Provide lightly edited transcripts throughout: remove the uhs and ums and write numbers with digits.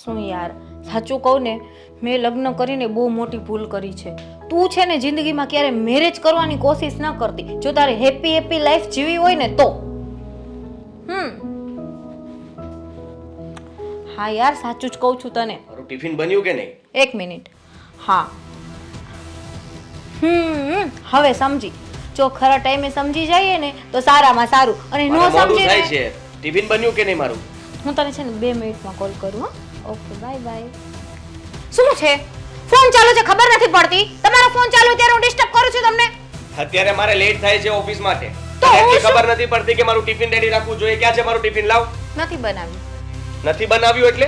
શું યાર, સાચું કહું ને, મેં લગ્ન કરીને બહુ મોટી ભૂલ કરી છે. તું છે ને જિંદગીમાં ક્યારે મેરેજ કરવાની કોશિશ ન કરતી. જો તારે હેપી લાઈફ જીવી હોય ને તો. હા યાર, સાચું જ કહું છું તને. મારું ટિફિન બન્યું કે નહીં? એક મિનિટ. હા. હવે સમજી. જો ખરા ટાઈમે સમજી જઈએ ને તો સારામાં સારું, અને નો મને મોડું સમજે થાય ને. છે. ટિફિન બન્યું કે નહીં મારું? હું તને છે ને 2 મિનિટમાં કોલ કરું. હા, ઓકે, બાય બાય. શું છે? ફોન ચાલુ છે, ખબર નથી પડતી? તમારો ફોન ચાલુ ત્યારે હું ડિસ્ટર્બ કરું છું તમને? અત્યારે મારે લેટ થાય છે ઓફિસ માટે. તો હું એટલી શું? ખબર નથી પડતી કે મારું ટિફિન રેડી રાખવું જોઈએ. ક્યાં છે મારું ટિફિન? લાવ. નથી બનાવ્યું. નથી બનાવ્યું એટલે?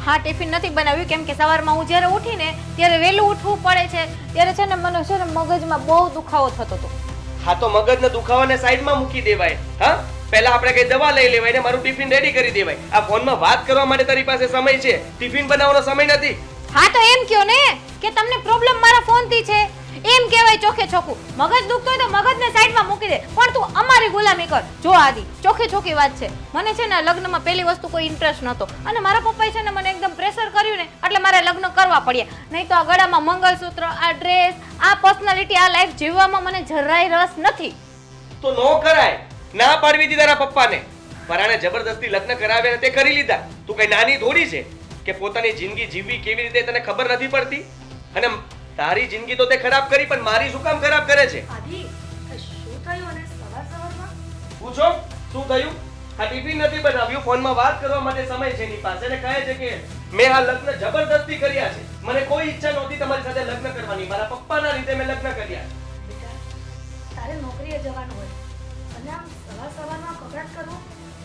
હા, ટિફિન નથી બનાવ્યું કેમ કે સવારમાં હું જ્યારે ઉઠીને ત્યારે વહેલું ઉઠવું પડે છે. ત્યારે છે ને મને છે ને મગજમાં બહુ દુખાવો થતો હતો. હા, તો મગજને દુખાવાને સાઈડમાં મૂકી દેવાય. હા, પહેલા આપણે કઈ દવા લઈ લેવાય ને મારું ટિફિન રેડી કરી દેવાય. આ ફોનમાં વાત કરવા માટે તારી પાસે સમય છે, ટિફિન બનાવવાનો સમય નથી. હા, તો એમ કયો ને કે તમને પ્રોબ્લેમ મારા ફોનથી છે. એમ કહેવાય ચોખે ચોખ્ખું. મગજ દુખતો હોય તો મગજને સાઈડમાં મૂકી દે, પણ તું અમારી ગુલામી કર. જો આદિ, ચોખે ચોખી વાત છે. મને છે ને લગ્નમાં પહેલી વસ્તુ કોઈ ઇન્ટરેસ્ટ નહોતો, અને મારા પપ્પાએ છે ને મને એકદમ પ્રેશર કર્યું ને એટલે મારે લગ્ન કરવા પડ્યા. નહીં તો આ ગળામાં મંગળસૂત્ર, આ ડ્રેસ, આ પર્સનાલિટી, આ લાઈફ જીવવામાં મને જરાય રસ નથી. તો નો કરાય. ના પાડવી હતી તારા પપ્પાને. પરાણે જબરદસ્તી લગ્ન કરાવ્યા ને તે કરી લીધા. તું કઈ નાની થોડી છે કે પોતાની જિંદગી જીવવી કેવી રીતે તને ખબર નથી પડતી? અને તારી જિંદગી તો તે ખરાબ કરી, પણ મારી શું કામ ખરાબ કરે છે? આદિ, શું થયું? અને સવારમાં પૂછો શું થયું? આ ટિફિન નથી બનાવ્યું, ફોનમાં વાત કરવા માટે સમય છે એની પાસે, ને કહે છે કે મેં આ લગ્ન જબરદસ્તી કર્યા છે. મને કોઈ ઈચ્છા નહોતી તમારી સાથે લગ્ન કરવાની. મારા પપ્પાના રીતે મેં લગ્ન કર્યા. બેટા, તારે નોકરીએ જવાનું હોય અને આમ સવારમાં કપડાં કરવું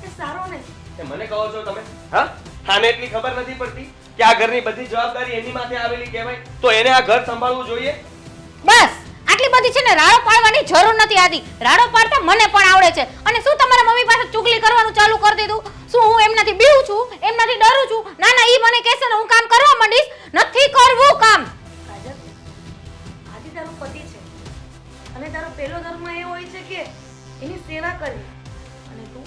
એ સારો નહીં. એ મને કહો છો તમે? હા, આને એટલી ખબર નથી પડતી કે આ ઘરની બધી જવાબદારી એની માથે આવેલી કહેવાય, તો એને આ ઘર સંભાળવું જોઈએ. બસ આટલી બધી છે ને રાડો પાડવાની જરૂર નથી આદિ. રાડો પાડતા મને પણ આવડે છે. અને શું તમારા મમ્મી પાસે ચુગલી કરવાનું ચાલુ કરી દીધું? શું હું એમનાથી બીવું છું? એમનાથી ડરું છું? ના ના, ઈ મને કહેશે ને હું કામ કરવા માંડીશ. નથી કરવું કામ. કાજલ, આદિ તારો પતિ છે અને તારો પહેલો ધર્મ એ હોય છે કે એની સેવા કરવી, અને તું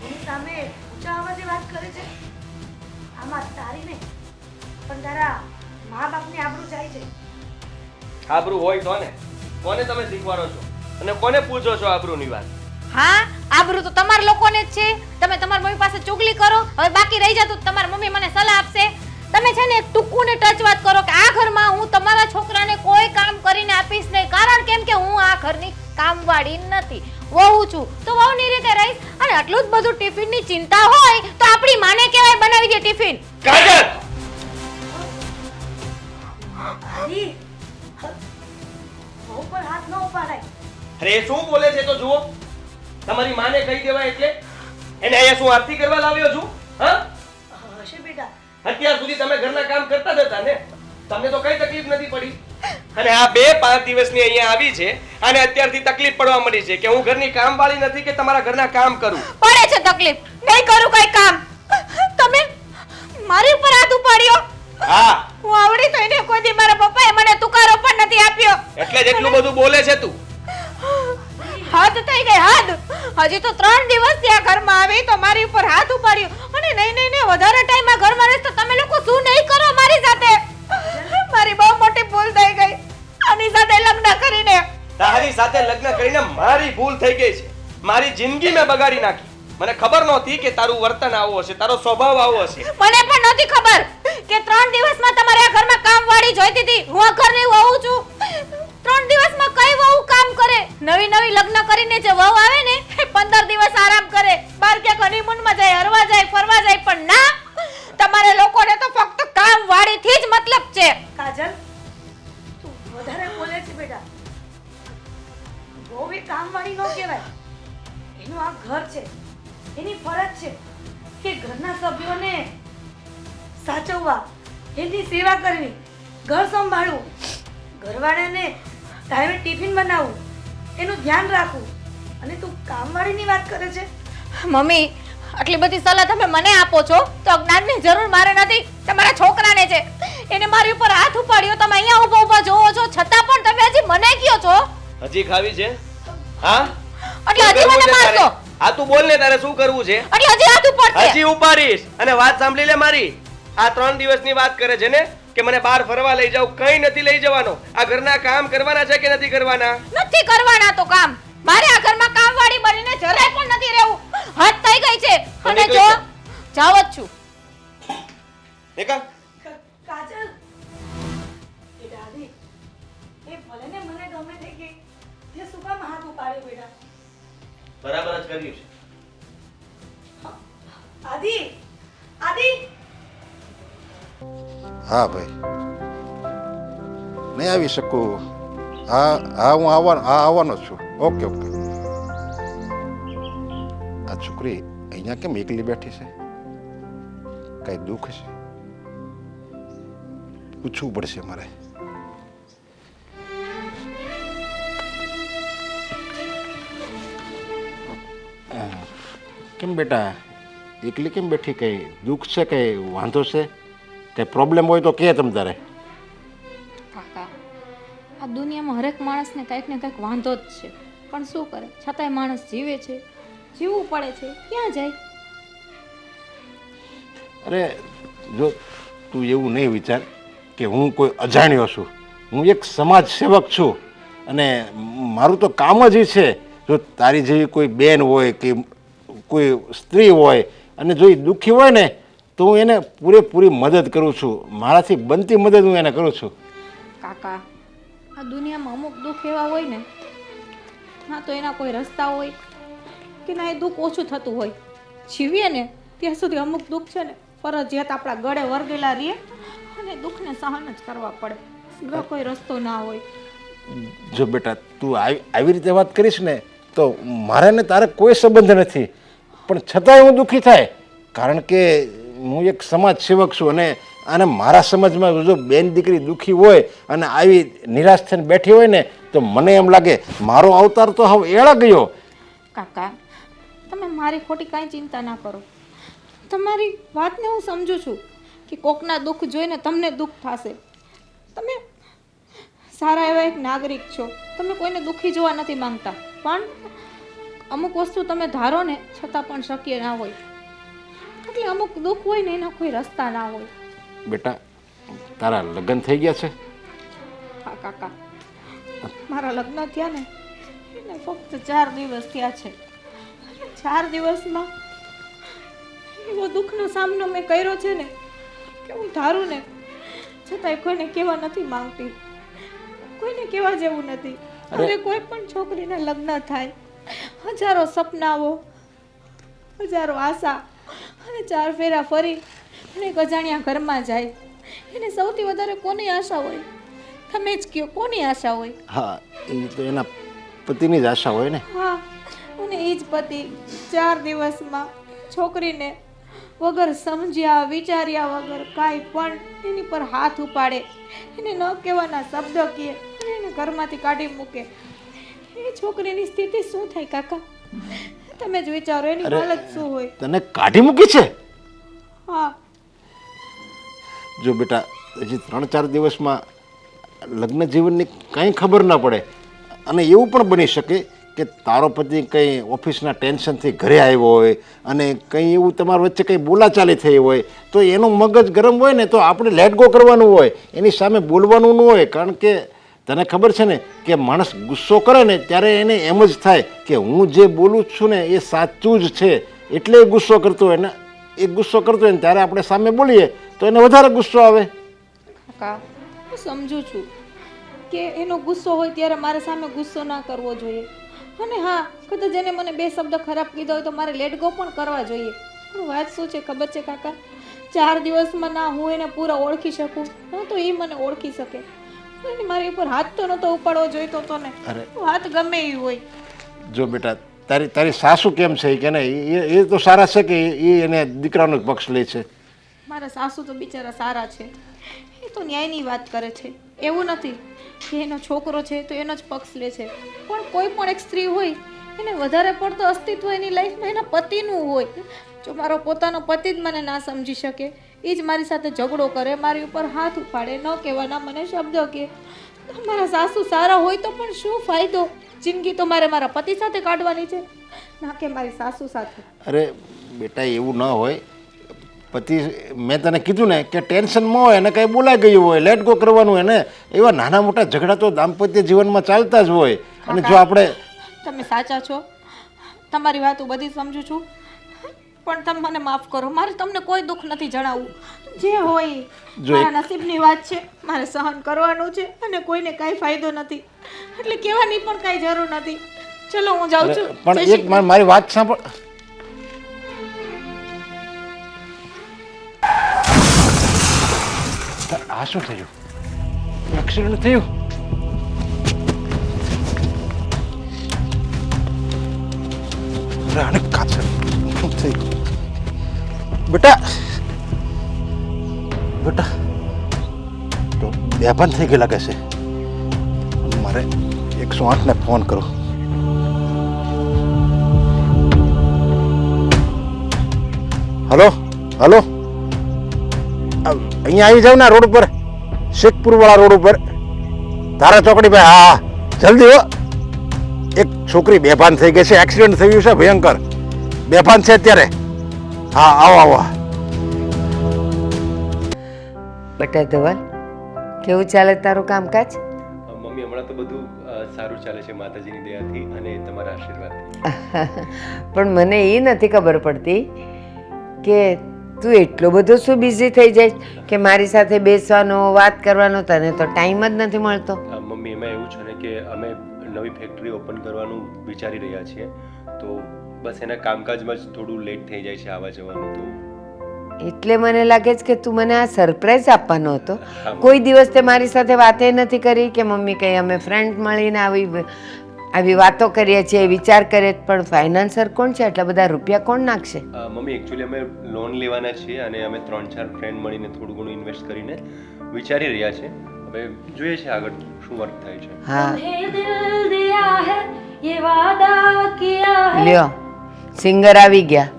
એની સામે ઊંચા અવાજે વાત કરે છે. આમાં તારી નહીં પણ તારા મા બાપની આબરૂ જાય છે. આબરૂ હોય તો ને કોને તમે શીખવાડો છો અને કોને પૂછો છો આબરૂની વાત? હા, આબરૂ તો તમારા લોકોને જ છે. તમે તમારા મમ્મી પાસે ચુગલી કરો. હવે બાકી રહી જતું તમારા મમ્મી મને સલાહ આપશે. તમે છે ને એક ટૂંકું ને ટચ વાત કરો કે આ ઘરમાં હું તમારા છોકરાને કોઈ કામ કરીને આપીશ નહીં. કારણ કેમ કે હું આ ઘરની કામવાળી નથી, વહુ છું. તો વહુની રીતે રહીશ. અને આટલું જ બધું ટિફિનની ચિંતા હોય તો આપણી માને કહેવાય બનાવી દે ટિફિન. કાજલ! આદિ, બહુ પર હાથ ન ઉપાડાય. અરે એ શું બોલે છે તો જુઓ. તમારી માને કહી દેવાય એટલે? એને અહીંયા શું આરતી કરવા લાવ્યો છું? હા, હશે બેટા. અત્યાર સુધી તમે ઘરના કામ કરતા જ હતા ને, તમને તો કઈ તકલીફ નથી પડી. અને આ 2-5 દિવસની અહીંયા આવી છે અને અત્યારથી તકલીફ પડવા મળી છે કે હું ઘરની કામવાળી નથી કે તમારા ઘરના કામ કરું. પડે છે તકલીફ. નહીં કરું કઈ કામ. તમે મારી ઉપર હાથ ઉપાડ્યો. હા, હું આવડી તો એને કોઈ દી મારા પપ્પાએ મને તુકારો પણ નથી આપ્યો. એટલે જ એટલું બધું બોલે છે તું. હદ થઈ ગઈ, હદ. હજી તો 3 દિવસથી આ ઘરમાં આવી તો મારી ઉપર હાથ ઉપાડ્યો. અને નહીં વધારે ટાઈમ આ ઘરમાં રહેશ તો તમે લોકો શું નહીં કરો મારી સાથે? મારી બહુ મોટી ભૂલ થઈ ગઈ આની સાથે લગ્ન કરીને. તારી સાથે લગ્ન કરીને મારી ભૂલ થઈ ગઈ છે. મારી જિંદગી મેં બગાડી નાખી. મને ખબર નહોતી કે તારું વર્તન આવું હશે, તારો સ્વભાવ આવો હશે. મને પણ નહોતી ખબર કે 3 દિવસમાં તમારે આ ઘરમાં કામવાળી જોઈતી હતી. હું આ ઘરની વહુ છું. 3 દિવસમાં કઈ વહુ કામ કરે? નવી લગ્ન કરીને જે વહુ આવે ને એ 15 દિવસ આરામ કરે, બહાર ક્યાંક હનીમૂનમાં જાય, હરવા જાય, ફરવા જાય. પણ ના, તમારે લોકોને તો ફક્ત કામવાળીથી જ મતલબ છે. કાજલ, તું વધારે બોલે છે બેટા. બહુ એ કામવાળી ન કહેવાય. એનું આ ઘર છે, એની ફરજ છે કે ઘરના સભ્યોને સાચવવા, એની સેવા કરવી, ઘર સંભાળવું, ઘરવાળાને ટાઈમે ટિફિન બનાવવું, એનું ધ્યાન રાખવું. અને તું કામવાળીની વાત કરે છે? મમ્મી, આટલી બધી સલાહ તમે મને આપો છો તો જ્ઞાનની જરૂર મારે નથી, તમારા છોકરાને છે. એને મારી ઉપર હાથ ઉપાડ્યો. તમે અહીંયા ઊભા જોવો છો છતાં પણ તમે હજી મને કહો છો? હજી ખાવી છે? હા, એટલે હજી મને મારશો? આ તું બોલ ને, તારે શું કરવું છે? એટલે હજી હાથ ઉપાડશે? હજી ઉપાડીશ. અને વાત સાંભળી લે મારી. આ 3 દિવસની વાત કરે છે ને કે મને બહાર ફરવા લઈ જાવ. કંઈ નથી લઈ જવાનો. આ ઘરના કામ કરવાના છે કે નથી કરવાના? નથી કરવાના તો કામ. મારે આ ઘરમાં કામવાળી બનીને જરાય પણ નથી રહેવું. હદ થઈ ગઈ છે. અને જો જાવ જ છું. નીકળ. કાજલ એ દાદી એ ભલે ને મને ગમે તે કે તે શું કામ હાથ ઉપાડ્યો બેટા? બરાબર જ કર્યું છે. આદિ આદિ હા ભાઈ, નહીં આવી શકું. હા હું આવવાનો જ છું. Okay okay. આ છોકરી અહીંયા કેમ એકલી બેઠી છે? કઈ દુઃખ છે? પૂછવું પડશે મારે. કેમ બેટા એકલી કેમ બેઠી? કઈ દુઃખ છે? કઈ વાંધો છે? કઈ પ્રોબ્લેમ હોય તો કે તમ તારે. કાકા, આ દુનિયામાં હરેક માણસને કંઈક ને કંઈક વાંધો જ છે, પણ શું કરે, છતાંય માણસ જીવે છે, જીવવું પડે છે. ક્યાં જાય? અરે જો તું એવું નહીં વિચાર કે હું કોઈ અજાણ્યો છું. હું એક સમાજ સેવક છું અને મારું તો કામ જ એ છે. જો તારી જેવી કોઈ બેન હોય કે કોઈ સ્ત્રી હોય અને જો એ દુઃખી હોય ને તો હું એને પૂરેપૂરી મદદ કરું છું. મારાથી બનતી મદદ હું એને કરું છું. કાકા, આ દુનિયામાં અમુક દુઃખ એવા હોય ને, ના તો એના કોઈ રસ્તા હોય કે ના એ દુઃખ ઓછું થતું હોય. જીવીએ ને ત્યાં સુધી અમુક દુઃખ છે ને ફરજિયાત આપણા ગળે વરગેલા રહીએ અને દુઃખને સહન જ કરવા પડે. બીજો કોઈ રસ્તો ના હોય. જો બેટા તું આવી રીતે વાત કરીશ ને તો મારે ને તારે કોઈ સંબંધ નથી, પણ છતાંય હું દુઃખી થાય. કારણ કે હું એક સમાજ સેવક છું અને મારા સમાજમાં જો બેન દીકરી દુઃખી હોય અને આવી નિરાશ થઈને બેઠી હોય ને તો મને એમ લાગે મારો અવતાર તો હવે એળા ગયો. કાકા, તમે મારી ખોટી કાંઈ ચિંતા ના કરો. તમારી વાતને હું સમજુ છું કે કોકના દુઃખ જોઈને તમને દુઃખ થશે. તમે સારા એવા એક નાગરિક છો, તમે કોઈને દુઃખી જોવા નથી માંગતા, પણ અમુક વસ્તુ તમે ધારો ને છતાં પણ શક્ય ના હોય. એટલે અમુક દુઃખ હોય ને એના કોઈ રસ્તા ના હોય. બેટા તારા લગ્ન થઈ ગયા છે? હા કાકા, મારા લગ્ન થયા ને એને ફક્ત 4 દિવસ થયા છે. 4 દિવસમાં એવો દુઃખનો સામનો મેં કર્યો છે ને કે હું ધારું ને છતાંય કોઈને કહેવા નથી માંગતી. કોઈને કહેવા જેવું નથી. હવે કોઈ પણ છોકરીને લગ્ન થાય, હજારો સપનાઓ, હજારો આશા અને 4 ફેરા ફરી અને એક અજાણ્યા ઘરમાં જાય, એને સૌથી વધારે કોની આશા હોય? તમે જ કહો, કોની આશા હોય? હા, એ તો એના પતિની જ આશા હોય ને. હા, અને એ જ પતિ 4 દિવસમાં છોકરીને વગર સમજ્યા વિચાર્યા વગર કાંઈ પણ એની પર હાથ ઉપાડે, એને ન કહેવાના શબ્દ કહે અને એને ઘરમાંથી કાઢી મૂકે. એ છોકરીની સ્થિતિ શું થાય કાકા? તમે જ વિચારો એની હાલત શું હોય. તને કાઢી મૂકી છે? હા. જો બેટા હજી 3-4 દિવસમાં લગ્ન જીવનની કંઈ ખબર ના પડે અને એવું પણ બની શકે કે તારો પતિ કંઈ ઓફિસના ટેન્શનથી ઘરે આવ્યો હોય અને કંઈ એવું તમારા વચ્ચે કંઈ બોલાચાલી થઈ હોય તો એનું મગજ ગરમ હોય ને તો આપણે લેટ ગો કરવાનું હોય, એની સામે બોલવાનું ન હોય. કારણ કે તને ખબર છે ને કે માણસ ગુસ્સો કરે ને ત્યારે એને એમ જ થાય કે હું જે બોલું છું ને એ સાચું જ છે, એટલે એ ગુસ્સો કરતો હોય ને. એ ગુસ્સો કરતો હોય ને ત્યારે આપણે સામે બોલીએ તો એને વધારે ગુસ્સો આવે. કાકા, હું સમજુ છું કે એનો ગુસ્સો હોય ત્યારે મારે સામે ગુસ્સો ના કરવો જોઈએ. અને હા, કદાચ એને મને 2 શબ્દ ખરાબ કીધો હોય તો મારે લેટ ગો પણ કરવા જોઈએ. પણ વાત શું છે ખબર છે કાકા? 4 દિવસમાં ના હું એને પૂરા ઓળખી શકું, ના તો એ મને ઓળખી શકે. અને મારી ઉપર હાથ તો નતો ઉપાડવો જોઈતો તો ને. વાત ગમે એ હોય. જો બેટા તારી સાસુ કેમ છે કે નહીં, એ તો સારા છે કે એ એને દીકરાનો જ પક્ષ લે છે? મારા સાસુ તો બિચારા સારા છે, એ તો ન્યાયની વાત કરે છે. એવું નથી કે એનો છોકરો છે તો એનો જ પક્ષ લે છે, પણ કોઈ પણ એક સ્ત્રી હોય એને વધારે પડતો અસ્તિત્વ એની લાઈફમાં એના પતિનું હોય. જો મારો પોતાનો પતિ જ મને ના સમજી શકે, એ જ મારી સાથે ઝઘડો કરે, મારી ઉપર હાથ ઉપાડે, ન કહેવાના મને શબ્દો કહે, મારા સાસુ સારા હોય તો પણ શું ફાયદો? જિંદગી તો મારે મારા પતિ સાથે કાઢવાની છે, ના કે મારી સાસુ સાથે. અરે બેટા એવું ન હોય. પતિ મેં તને કીધું ને કે ટેન્શનમાં હોય એને કાંઈ બોલાઈ ગયું હોય લેટ ગો કરવાનું એને એવા નાના મોટા ઝઘડા તો દાંપત્ય જીવનમાં ચાલતા જ હોય અને જો આપણે તમે સાચા છો, તમારી વાત હું બધી સમજુ છું, પણ તમે મને માફ કરો. મારે તમને કોઈ દુઃખ નથી જણાવવું. જે હોય મારા નસીબની વાત છે, મારે સહન કરવાનું છે અને કોઈને કાંઈ ફાયદો નથી, એટલે કહેવાની પણ કાંઈ જરૂર નથી. ચલો હું જાઉં છું. પણ એક મારી વાત સાંભળ. આ શું થયું? એક્સિડન્ટ થયું? રાણે કાચર શું થયું? બેટા બેટા તો બેભાન થઈ ગયેલા કહેશે. મારે 108 ને ફોન કરો. હલો હલો, અહીંયા આવી જાવ ને રોડ ઉપર, શેખપુર વાળા રોડ ઉપર, તારા ચોકડી ભાઈ. હા જલ્દી હો. એક છોકરી બેભાન થઈ ગઈ છે, એક્સિડન્ટ થયું છે ભયંકર, બેભાન છે અત્યારે. હા આવો આવો. બેટા ધવલ, કેવું ચાલે તારું કામકાજ? મમ્મી હમણાં તો બધું સારું ચાલે છે માતાજીની દયાથી અને તમારા આશીર્વાદથી. પણ મને એ નથી ખબર પડતી કે તું એટલો બધો શું બિઝી થઈ જાય કે મારી સાથે બેસવાનો વાત કરવાનો તને તો ટાઈમ જ નથી મળતો. મમ્મી એમાં એવું છે ને કે અમે નવી ફેક્ટરી ઓપન કરવાનું વિચારી રહ્યા છીએ, તો બસ એના કામકાજમાં જ થોડું લેટ થઈ જાય છે આવવા જવાનું. તો એટલે મને લાગે છે કે તું મને આ સરપ્રાઈઝ આપવાનો હતો. કોઈ દિવસ તે મારી સાથે વાતે નથી કરી કે મમ્મી કંઈ અમે ફ્રેન્ડ મળીને આવી વાતો કરીએ છીએ, વિચાર કરીએ, પણ ફાઇનાન્સર કોણ છે? આટલા બધા રૂપિયા કોણ નાખશે? મમ્મી એકચ્યુઅલી અમે લોન લેવાના છીએ અને અમે 3-4 ફ્રેન્ડ મળીને થોડું ઘણું ઇન્વેસ્ટ કરીને વિચારી રહ્યા છે. હવે જોઈએ છે આગળ શું વર્ક થાય છે. હા दिल दिया है ये वादा किया है. લ્યો, સિંગર આવી ગયા.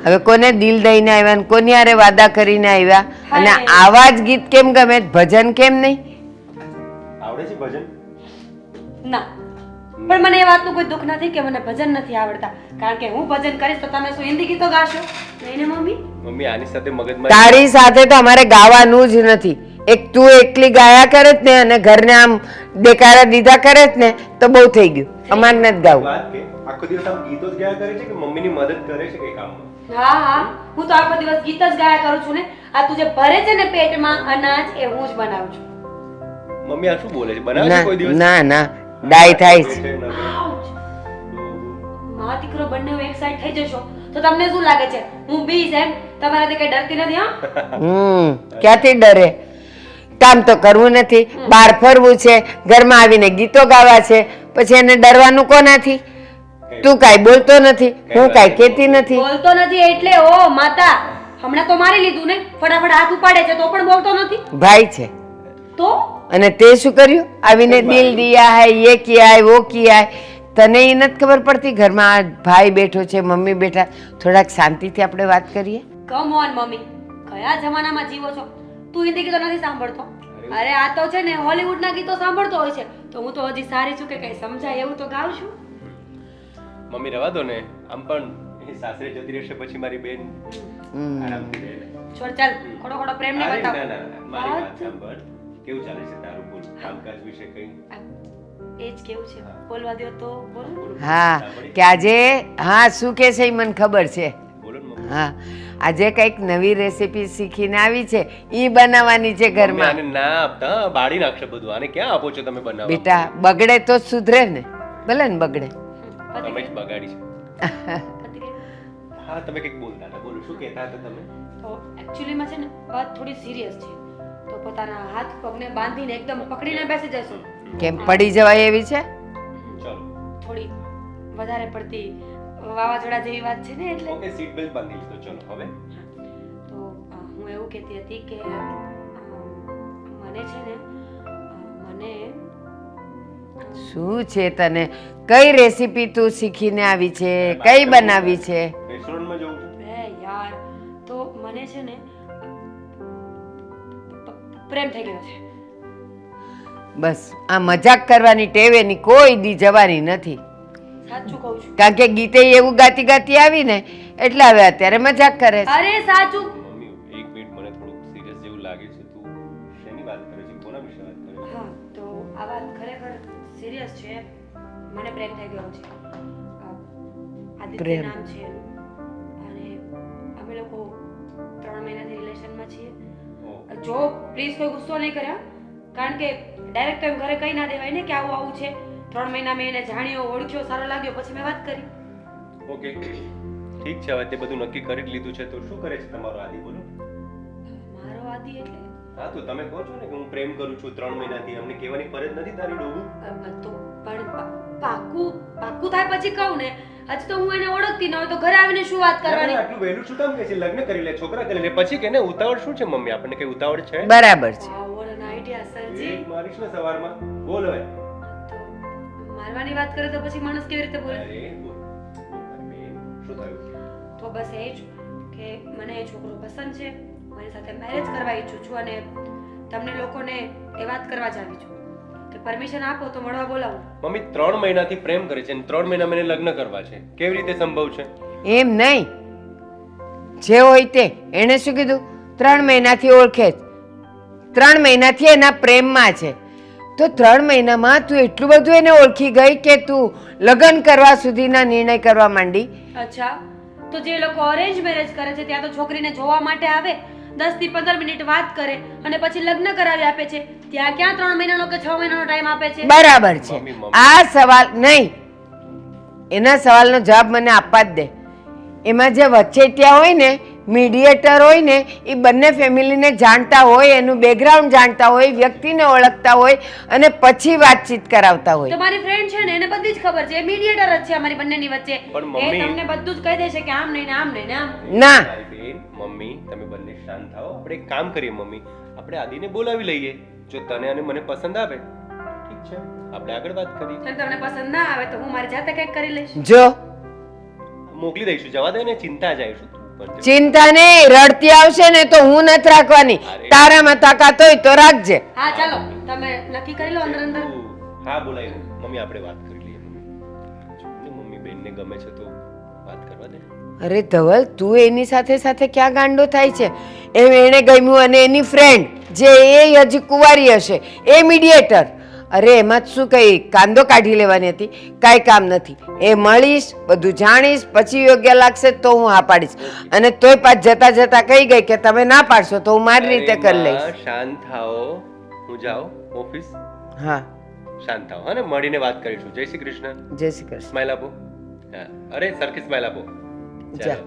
હવે કોને દિલ દઈને આવ્યા ને કોની હારે વાદા કરીને આવ્યા? અને આવા જ ગીત કેમ ગમે, ભજન કેમ નહીં? આવડે છે ભજન? ના, પણ મને એ વાતનું કોઈ દુઃખ નથી કે મને ભજન નથી આવડતા, કારણ કે હું ભજન કરીશ તો તમે શું હિન્દી ગીતો ગાશો નહીં ને મમ્મી? મમ્મી આની સાથે મગજમાં તારી સાથે તો અમારે ગાવાનું જ નથી. એક તું એકલી ગાયા કરે જ ને અને ઘરને આમ દેકારા દીધા કરે જ ને તો બહુ થઈ ગયું. અમારે નથી ગાવું. વાત કે આખો દિવસ આમ ગીતો જ ગાયા કરે છે કે મમ્મીની મદદ કરે છે કઈ કામમાં? હા હા, હું તો આખો દિવસ ગીત જ ગાયા કરું છું ને. આ તું જે ભરે છે ને પેટમાં અનાજ એ હું જ બનાવું છું. મમ્મી આ શું બોલે છે? બનાવે છે કોઈ દિવસ? ના ના, ડાય થાય છે. મા દીકરો બંને એક સાઈડ થઈ જશો તો તમને શું લાગે છે હું બીજ એમ? તમારાથી કઈ ડરતી નથી. હા, ક્યાંથી ડરે? કામ તો કરવું નથી, બહાર ફરવું છે, ઘરમાં આવીને ગીતો ગાવા છે, પછી એને ડરવાનું કોનાથી? તું કાંઈ બોલતો નથી, હું કાંઈ કહેતી નથી. બોલતો નથી એટલે ઓ માતા હમણાં તો મારી લીધું ને, ફટાફટ હાથ ઉપાડે છે તો પણ બોલતો નથી. ભાઈ છે તો અને તે શું કર્યું? આવીને દિલ દિયા હૈ, યે કિયા હૈ, વો કિયા હૈ. તને એ નથી ખબર પડતી ઘરમાં ભાઈ બેઠો છે, મમ્મી બેઠા, થોડાક શાંતિથી આપણે વાત કરીએ. કમ ઓન મમ્મી, કયા જમાનામાં જીવો છો? તું હિન્દી ગીતો નથી સાંભળતો? અરે આ તો છે ને હોલીવુડના ગીતો સાંભળતો હોય છે, તો હું તો હજી સારી છું કે કઈ સમજાય એવું તો ગાઉં છું. મમ્મી રવા દો ને, આમ પણ એ સાસરે જતી રહેશે પછી મારી બેન આરામથી રહે. છોડ ચાલ, ખોટો ખોટો પ્રેમ ને બતાવ. ના ના મારી વાત સાંભળ. કેવું ચાલે છે તારું? બોલ કામકાજ વિશે કઈ. એ જ કેવું છે, બોલવા દો તો બોલો. હા, કે આજે હા શું કે છે એ મને ખબર છે. બોલો ને મમ્મી. હા, આજે કંઈક નવી રેસીપી શીખીને આવી છે, એ બનાવવાની છે ઘરમાં. આને ના આપતા, બાળી નાખશે બધું. આને ક્યાં આપો છો તમે બનાવવા? બેટા બગડે તો જ સુધરે ને, ભલે ને બગડે. તમે જ બગાડી છે. પતિ ગઈ. હા તમે કંઈક બોલતા હતા, બોલો શું કહેતા હતા તમે? તો એકચ્યુઅલીમાં છે ને વાત થોડી સિરિયસ છે, તો પોતાના હાથ પગને બાંધીને એકદમ પકડીને બેસી જશો. કેમ પડી જવાય એવી છે? ચલો થોડી વધારે પડતી વાવાઝોડા જેવી વાત છે ને એટલે. ઓકે, સીટ બેલ્ટ બાંધી લીધો. ચલો હવે તો હું એવું કહેતી હતી કે મને છે ને મને શું છે તને? કઈ રેસીપી તું શીખીને આવી છે? કઈ બનાવી છે? રેસ્ટોરન્ટમાં જવું છે. એ યાર, તો મને છે ને પ્રેમ થઈ ગયો છે. બસ આ મજાક કરવાની ટેવ એની કોઈ દી જવાની નથી. સાચું કહું છું. કારણ કે ગીતે એવું ગાતી ગાતી આવી ને એટલે હવે અત્યારે મજાક કરે છે. અરે સાચું. મમ્મી આ વાત ખરેખર સિરિયસ છે. મને પ્રેમ થઈ ગયો છે. આદિત્ય પ્રેમ. નામ છે એનું. અને અમે લોકો 3 મહિનાથી રિલેશનમાં છીએ. જો પ્લીઝ કોઈ ગુસ્સો નહીં કર્યા, કારણ કે ડાયરેક્ટ તો એમ ઘરે કહી ના દેવાય ને કે આવું આવું છે. 3 મહિના મેં એને જાણ્યો, ઓળખ્યો, સારો લાગ્યો, પછી મેં વાત કરી. ઓકે ઠીક છે, હવે તે બધું નક્કી કરી લીધું છે તો શું કરે છે તમારો આદિ બોલો? મારો આદિ એટલે હા તો તમે કહો છો ને કે હું પ્રેમ કરું છું 3 મહિનાથી, અમને કહેવાની ફરજ નથી તારી ડોહુ? તો પણ પાક્કું થાય પછી કહું ને. હજી તો હું એને ઓળખતી ન હોય તો ઘરે આવીને શું વાત કરવાની? આટલું વહેલું શું કામ કહે છે? લગ્ન કરી લે, છોકરા કરી લે, પછી કે ને ઉતાવળ શું છે મમ્મી? આપણને કઈ ઉતાવળ છે? બરાબર છે. વાહ, what an idea, સરજી. મારીશ ને સવારમાં બોલ હવે. તો મારવાની વાત કરે તો પછી માણસ કેવી રીતે બોલે? અરે બોલ. બેન, શું થયું? તો બસ એ જ કે મને એ છોકરો પસંદ છે, મારી સાથે મેરેજ કરવા ઈચ્છું છું અને તમને લોકોને એ વાત કરવા જ આવી છું કે પરમિશન આપો તો મળવા બોલાવું. મમ્મી 3 મહિનાથી પ્રેમ કરે છે અને 3 મહિના મને લગ્ન કરવા છે, કેવી રીતે સંભવ છે? એમ નહીં, જે હોય તે. એણે શું કીધું? 3 મહિનાથી ઓળખે જ, 3 મહિનાથી એના પ્રેમમાં છે. તો 3 મહિનામાં તું એટલું બધું એને ઓળખી ગઈ કે તું લગ્ન કરવા સુધીના નિર્ણય કરવા માંડી. અચ્છા, તો જે લોકો અરેન્જ મેરેજ કરે છે ત્યાં તો છોકરીને જોવા માટે આવે, 10 થી 15 મિનિટ વાત કરે અને પછી લગ્ન કરાવી આપે છે. ત્યાં ક્યાં 3 મહિનાનો કે 6 મહિનાનો ટાઈમ આપે છે? બરાબર છે. મમ્મી. આ સવાલ નહીં, એના સવાલનો જવાબ મને આપવા જ દે. એમાં જે વચ્ચેટિયા હોય ને, મીડિયેટર હોય ને, એ બંને ફેમિલીને જાણતા હોય, એનું બેકગ્રાઉન્ડ જાણતા હોય, વ્યક્તિને ઓળખતા હોય અને પછી વાતચીત કરાવતા હોય. તો મારી ફ્રેન્ડ છે ને એને બધી જ ખબર છે, એ મીડિયેટર જ છે અમારી બંનેની વચ્ચે. પણ એ મમ્મી- તમને બધું જ કહી દેશે કે આમ નહીં ને આમ નહીં ને આમ. ના, મારી બેન, મમ્મી તમે બંને શાંત થાઓ. આપણે એક કામ કરીએ મમ્મી, આપણે આદિને બોલાવી લઈએ. જો તને અને મને પસંદ આવે ઠીક છે, આપણે આગળ વાત કરીએ. અને તમને પસંદ ના આવે તો હું મારી જાતે કંઈક કરી લઈશ. જો મોકલી દઈશું, જવા દે ને, ચિંતા જાય શું તું પર જો. ચિંતા નહીં, રડતી આવશે ને તો હું નથી રાખવાની. તારામાં તાકાત હોય તો રાખજે. હા ચાલો, તમે નક્કી કરી લો અંદર અંદર. હા બોલાય મમ્મી, આપણે વાત કરી લઈએ મમ્મી. જો ને મમ્મી બેનને ગમે છે તો વાત કરવા દે. અરે ધવલ, તું એની સાથે સાથે ક્યાં ગાંડો થાય છે? એમ એને ગમ્યું અને એની ફ્રેન્ડ જે એ હજી કુંવારી હશે, એ મીડિયેટર. અરે એમાં જ શું કઈ કાંદો કાઢી લેવાની હતી? કાંઈ કામ નથી. એ મળીશ, બધું જાણીશ, પછી યોગ્ય લાગશે તો હું હા પાડીશ. અને તોય પાછ જતા જતા કહી ગઈ કે તમે ના પાડશો તો હું મારી રીતે કરી લઈશ. અરે માં, શાંત થાઓ. હું જાઉં ઓફિસ? હા, શાંત થાઓ, હા ને, મળીને વાત કરીશું. જય શ્રી કૃષ્ણ. જય શ્રી કૃષ્ણ. સ્માઈલ આપો. હા, અરે સરખી સ્માઈલ આપો. જા. ચાલો.